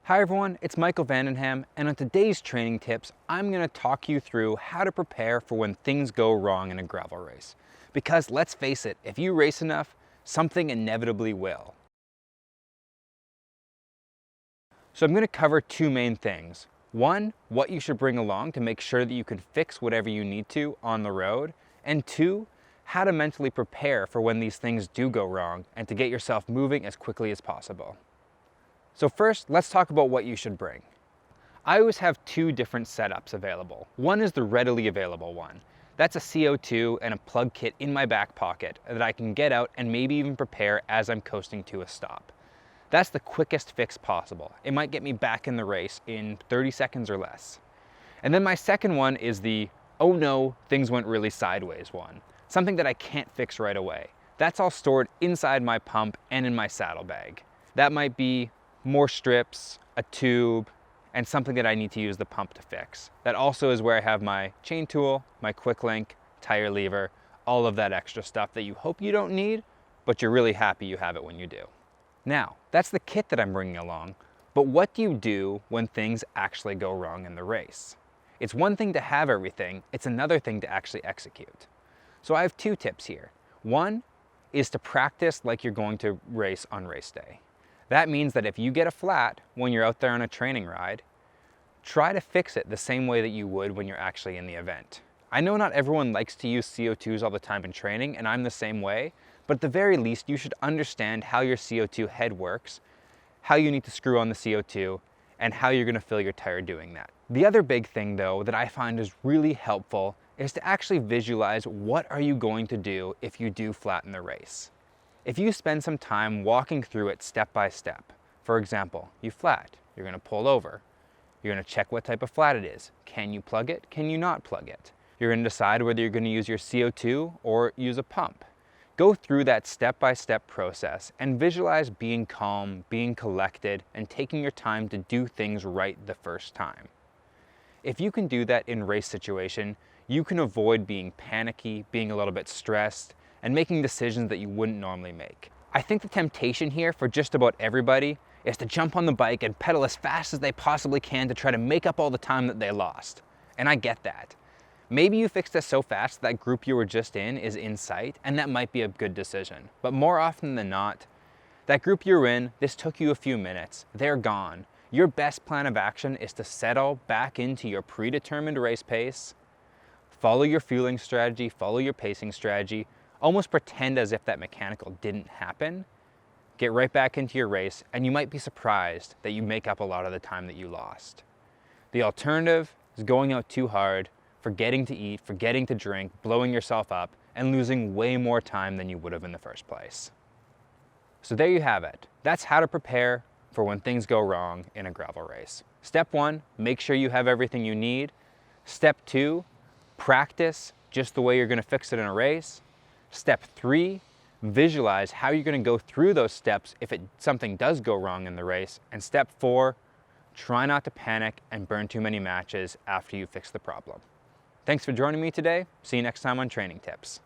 Hi everyone, it's Michael Vandenham, and on today's training tips, I'm going to talk you through how to prepare for when things go wrong in a gravel race. Because let's face it, if you race enough, something inevitably will. So I'm going to cover two main things. One, what you should bring along to make sure that you can fix whatever you need to on the road. And two, how to mentally prepare for when these things do go wrong and to get yourself moving as quickly as possible. So first, let's talk about what you should bring. I always have two different setups available. One is the readily available one. That's a CO2 and a plug kit in my back pocket that I can get out and maybe even prepare as I'm coasting to a stop. That's the quickest fix possible. It might get me back in the race in 30 seconds or less. And then my second one is the, oh no, things went really sideways one. Something that I can't fix right away. That's all stored inside my pump and in my saddlebag. That might be more strips, a tube, and something that I need to use the pump to fix. That also is where I have my chain tool, my quick link, tire lever, all of that extra stuff that you hope you don't need, but you're really happy you have it when you do. Now, that's the kit that I'm bringing along, but what do you do when things actually go wrong in the race? It's one thing to have everything, it's another thing to actually execute. So I have two tips here. One is to practice like you're going to race on race day. That means that if you get a flat when you're out there on a training ride, try to fix it the same way that you would when you're actually in the event. I know not everyone likes to use CO2s all the time in training, and I'm the same way, but at the very least you should understand how your CO2 head works, how you need to screw on the CO2, and how you're going to fill your tire doing that. The other big thing though that I find is really helpful is to actually visualize what are you going to do if you do flatten the race. If you spend some time walking through it step by step, for example, you flat, you're going to pull over. You're going to check what type of flat it is. Can you plug it? Can you not plug it? You're going to decide whether you're going to use your CO2 or use a pump. Go through that step-by-step process and visualize being calm, being collected, and taking your time to do things right the first time. If you can do that in race situation, you can avoid being panicky, being a little bit stressed, and making decisions that you wouldn't normally make. I think the temptation here for just about everybody is to jump on the bike and pedal as fast as they possibly can to try to make up all the time that they lost. And I get that. Maybe you fixed this so fast that group you were just in sight, and that might be a good decision. But more often than not, that group you're in, this took you a few minutes, they're gone. Your best plan of action is to settle back into your predetermined race pace, follow your fueling strategy, follow your pacing strategy, almost pretend as if that mechanical didn't happen, get right back into your race, and you might be surprised that you make up a lot of the time that you lost. The alternative is going out too hard, forgetting to eat, forgetting to drink, blowing yourself up, and losing way more time than you would have in the first place. So there you have it. That's how to prepare for when things go wrong in a gravel race. Step one, make sure you have everything you need. Step two, practice just the way you're going to fix it in a race. Step three, visualize how you're going to go through those steps if something does go wrong in the race. And step four, try not to panic and burn too many matches after you fix the problem. Thanks for joining me today. See you next time on Training Tips.